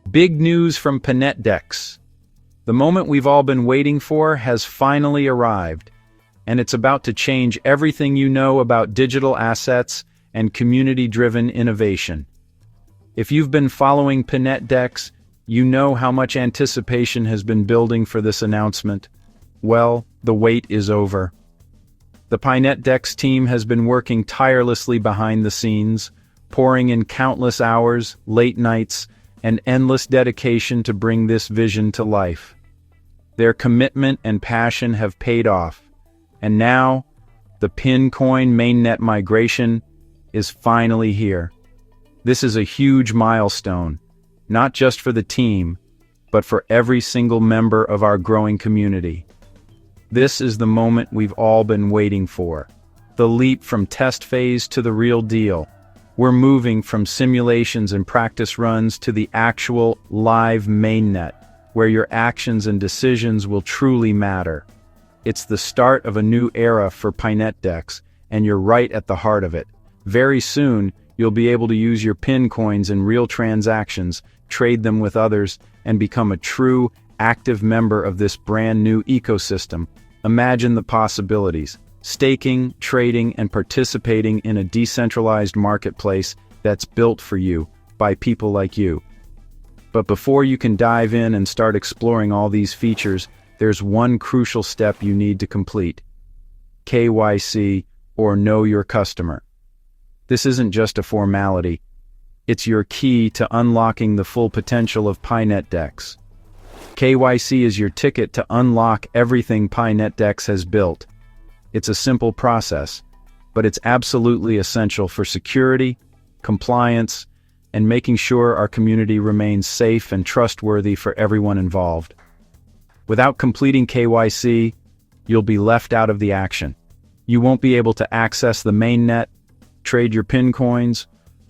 Big news from PiNetDEX. The moment we've all been waiting for has finally arrived, and it's about to change everything you know about digital assets and community-driven innovation. If you've been following PiNetDEX, you know how much anticipation has been building for this announcement. Well, the wait is over. The PiNetDEX team has been working tirelessly behind the scenes, pouring in countless hours, late nights, and endless dedication to bring this vision to life. Their commitment and passion have paid off, and now, the PiNcoin mainnet migration is finally here. This is a huge milestone, not just for the team, but for every single member of our growing community. This is the moment we've all been waiting for. The leap from test phase to the real deal. We're moving from simulations and practice runs to the actual live mainnet, where your actions and decisions will truly matter. It's the start of a new era for PiNetDEX, and you're right at the heart of it. Very soon, you'll be able to use your PiNcoins in real transactions, trade them with others, and become a true, active member of this brand new ecosystem. Imagine the possibilities. Staking, trading, and participating in a decentralized marketplace that's built for you, by people like you. But before you can dive in and start exploring all these features, there's one crucial step you need to complete. KYC, or Know Your Customer. This isn't just a formality. It's your key to unlocking the full potential of PiNetDEX. KYC is your ticket to unlock everything PiNetDEX has built. It's a simple process, but it's absolutely essential for security, compliance, and making sure our community remains safe and trustworthy for everyone involved. Without completing KYC, you'll be left out of the action. You won't be able to access the mainnet, trade your PiNcoins,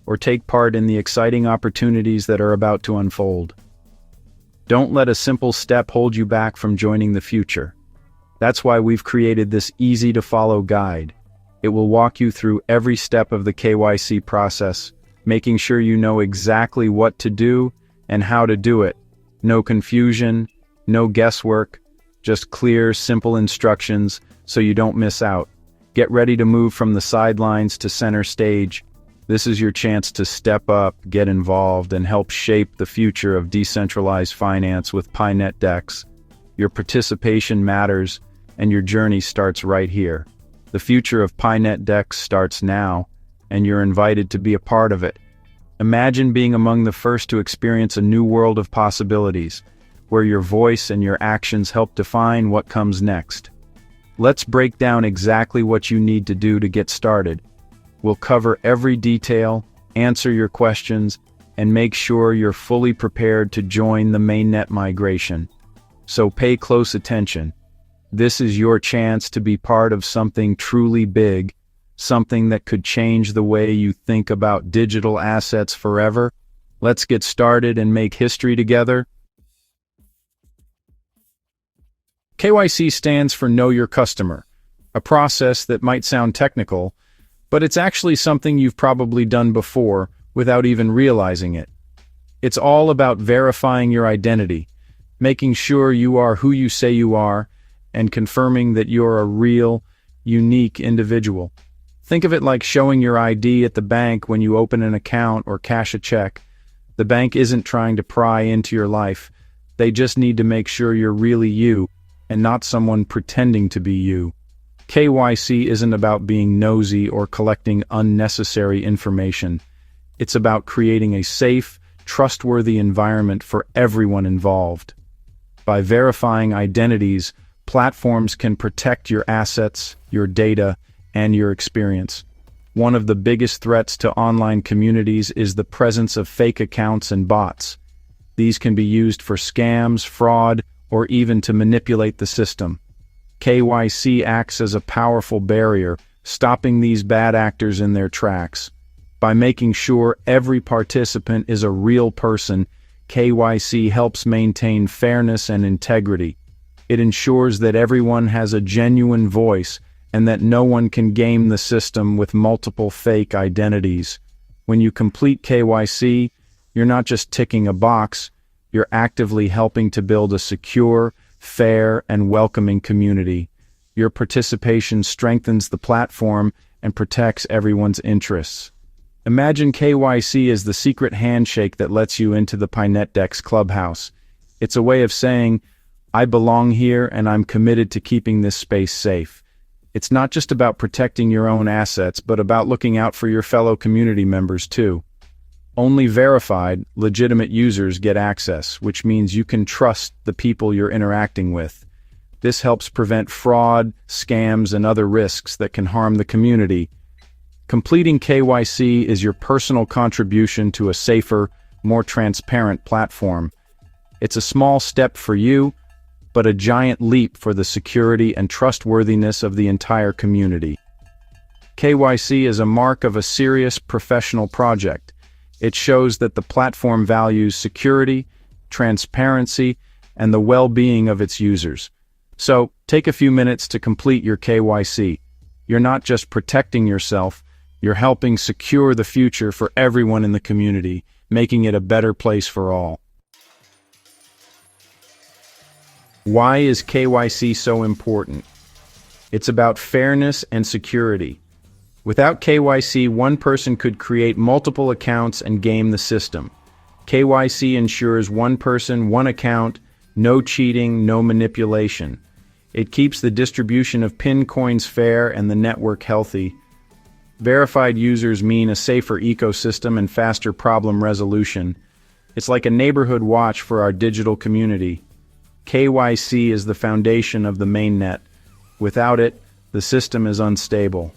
or take part in the exciting opportunities that are about to unfold. Don't let a simple step hold you back from joining the future. That's why we've created this easy-to-follow guide. It will walk you through every step of the KYC process, making sure you know exactly what to do and how to do it. No confusion, no guesswork, just clear, simple instructions so you don't miss out. Get ready to move from the sidelines to center stage. This is your chance to step up, get involved, and help shape the future of decentralized finance with PiNetDEX. Your participation matters, and your journey starts right here. The future of PiNetDEX starts now, and you're invited to be a part of it. Imagine being among the first to experience a new world of possibilities, where your voice and your actions help define what comes next. Let's break down exactly what you need to do to get started. We'll cover every detail, answer your questions, and make sure you're fully prepared to join the mainnet migration. So pay close attention. This is your chance to be part of something truly big, something that could change the way you think about digital assets forever. Let's get started and make history together. KYC stands for Know Your Customer, a process that might sound technical, but it's actually something you've probably done before without even realizing it. It's all about verifying your identity, making sure you are who you say you are, and confirming that you're a real, unique individual. Think of it like showing your ID at the bank when you open an account or cash a check. The bank isn't trying to pry into your life. They just need to make sure you're really you, and not someone pretending to be you. KYC isn't about being nosy or collecting unnecessary information. It's about creating a safe, trustworthy environment for everyone involved. By verifying identities, platforms can protect your assets, your data, and your experience. One of the biggest threats to online communities is the presence of fake accounts and bots. These can be used for scams, fraud, or even to manipulate the system. KYC acts as a powerful barrier, stopping these bad actors in their tracks. By making sure every participant is a real person, KYC helps maintain fairness and integrity. It ensures that everyone has a genuine voice and that no one can game the system with multiple fake identities. When you complete KYC, you're not just ticking a box, You're actively helping to build a secure, fair, and welcoming community. Your participation strengthens the platform and protects everyone's interests. Imagine KYC as the secret handshake that lets you into the PiNetDEX clubhouse. It's a way of saying, I belong here and I'm committed to keeping this space safe. It's not just about protecting your own assets, but about looking out for your fellow community members too. Only verified, legitimate users get access, which means you can trust the people you're interacting with. This helps prevent fraud, scams, and other risks that can harm the community. Completing KYC is your personal contribution to a safer, more transparent platform. It's a small step for you, but a giant leap for the security and trustworthiness of the entire community. KYC is a mark of a serious professional project. It shows that the platform values security, transparency, and the well-being of its users. So, take a few minutes to complete your KYC. You're not just protecting yourself, you're helping secure the future for everyone in the community, making it a better place for all. Why is KYC so important? It's about fairness and security. Without KYC, one person could create multiple accounts and game the system. KYC ensures one person, one account, no cheating, no manipulation. It keeps the distribution of PIN coins fair and the network healthy. Verified users mean a safer ecosystem and faster problem resolution. It's like a neighborhood watch for our digital community. KYC is the foundation of the Mainnet. Without it, the system is unstable.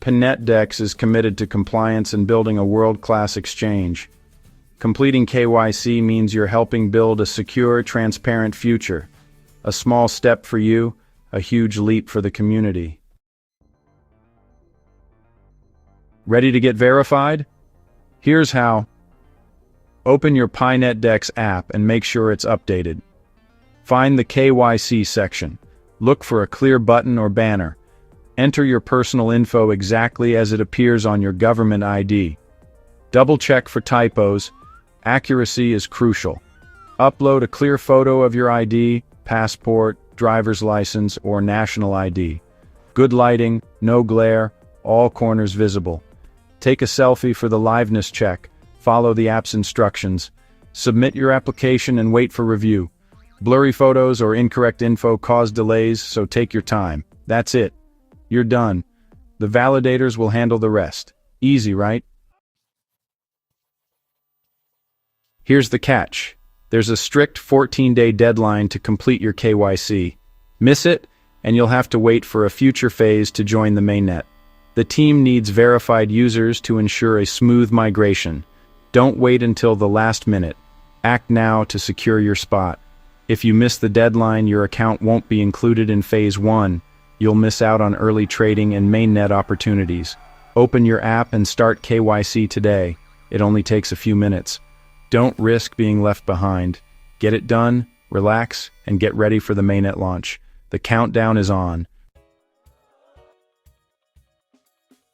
PiNetDEX is committed to compliance and building a world-class exchange. Completing KYC means you're helping build a secure, transparent future. A small step for you, a huge leap for the community. Ready to get verified? Here's how. Open your PiNetDEX app and make sure it's updated. Find the KYC section. Look for a clear button or banner. Enter your personal info exactly as it appears on your government ID. Double-check for typos. Accuracy is crucial. Upload a clear photo of your ID, passport, driver's license, or national ID. Good lighting, no glare, all corners visible. Take a selfie for the liveness check. Follow the app's instructions. Submit your application and wait for review. Blurry photos or incorrect info cause delays, so take your time. That's it. You're done. The validators will handle the rest. Easy, right? Here's the catch. There's a strict 14-day deadline to complete your KYC. Miss it, and you'll have to wait for a future phase to join the mainnet. The team needs verified users to ensure a smooth migration. Don't wait until the last minute. Act now to secure your spot. If you miss the deadline, your account won't be included in Phase 1. You'll miss out on early trading and mainnet opportunities. Open your app and start KYC today. It only takes a few minutes. Don't risk being left behind. Get it done, relax, and get ready for the mainnet launch. The countdown is on.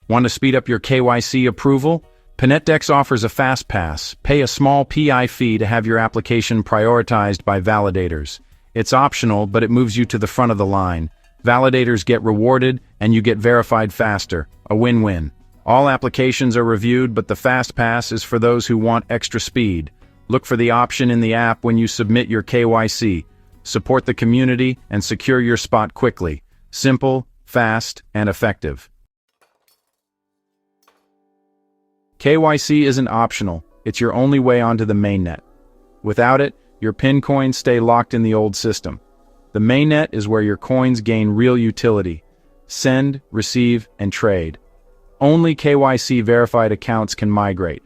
Want to speed up your KYC approval? PiNetDEX offers a fast pass. Pay a small PI fee to have your application prioritized by validators. It's optional, but it moves you to the front of the line. Validators get rewarded, and you get verified faster. A win-win. All applications are reviewed, but the fast pass is for those who want extra speed. Look for the option in the app when you submit your KYC. Support the community and secure your spot quickly. Simple, fast, and effective. KYC isn't optional. It's your only way onto the mainnet. Without it, your PIN coins stay locked in the old system. The mainnet is where your coins gain real utility. Send, receive, and trade. Only KYC verified accounts can migrate.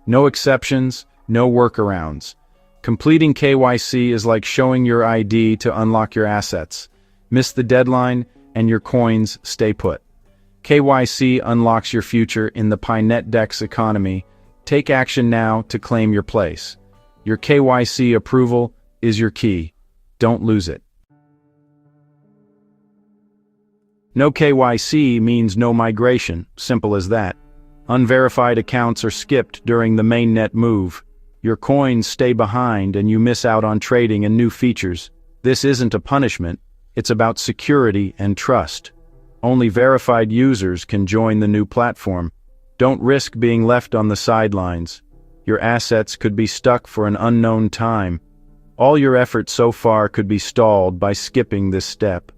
No exceptions, no workarounds. Completing KYC is like showing your ID to unlock your assets. Miss the deadline, and your coins stay put. KYC unlocks your future in the PiNetDEX economy. Take action now to claim your place. Your KYC approval is your key. Don't lose it. No KYC means no migration, simple as that. Unverified accounts are skipped during the mainnet move. Your coins stay behind and you miss out on trading and new features. This isn't a punishment, it's about security and trust. Only verified users can join the new platform. Don't risk being left on the sidelines. Your assets could be stuck for an unknown time. All your effort so far could be stalled by skipping this step.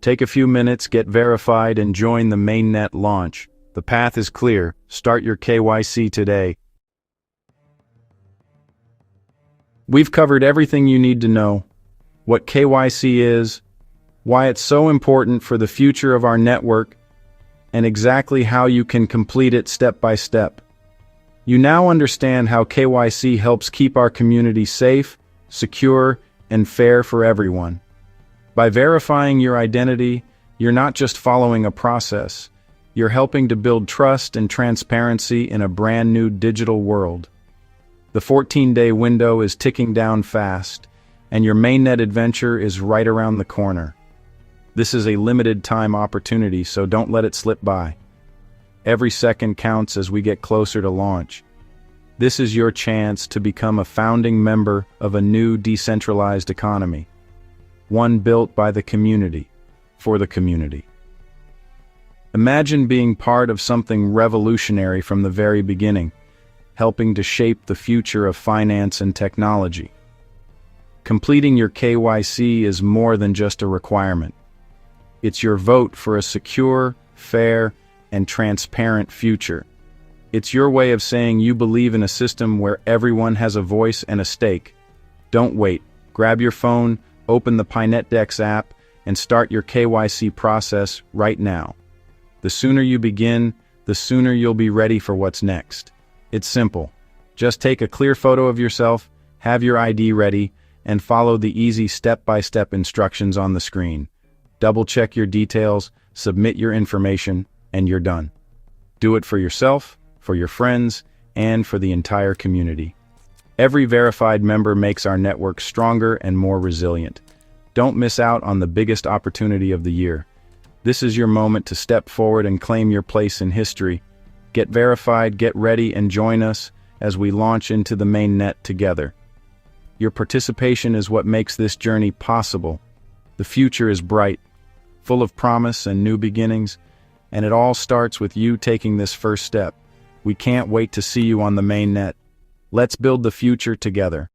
Take a few minutes, get verified, and join the Mainnet launch. The path is clear. Start your KYC today. We've covered everything you need to know. What KYC is, why it's so important for the future of our network, and exactly how you can complete it step by step. You now understand how KYC helps keep our community safe, secure, and fair for everyone. By verifying your identity, you're not just following a process, you're helping to build trust and transparency in a brand new digital world. The 14-day window is ticking down fast, and your mainnet adventure is right around the corner. This is a limited time opportunity, so don't let it slip by. Every second counts as we get closer to launch. This is your chance to become a founding member of a new decentralized economy, one built by the community, for the community. Imagine being part of something revolutionary from the very beginning, helping to shape the future of finance and technology. Completing your KYC is more than just a requirement. It's your vote for a secure, fair, and transparent future. It's your way of saying you believe in a system where everyone has a voice and a stake. Don't wait. Grab your phone, open the PiNetDEX app, and start your KYC process right now. The sooner you begin, the sooner you'll be ready for what's next. It's simple. Just take a clear photo of yourself, have your ID ready, and follow the easy step-by-step instructions on the screen. Double-check your details, submit your information, and you're done. Do it for yourself, for your friends, and for the entire community. Every verified member makes our network stronger and more resilient. Don't miss out on the biggest opportunity of the year. This is your moment to step forward and claim your place in history. Get verified, get ready, and join us as we launch into the Mainnet together. Your participation is what makes this journey possible. The future is bright, full of promise and new beginnings, and it all starts with you taking this first step. We can't wait to see you on the Mainnet. Let's build the future together.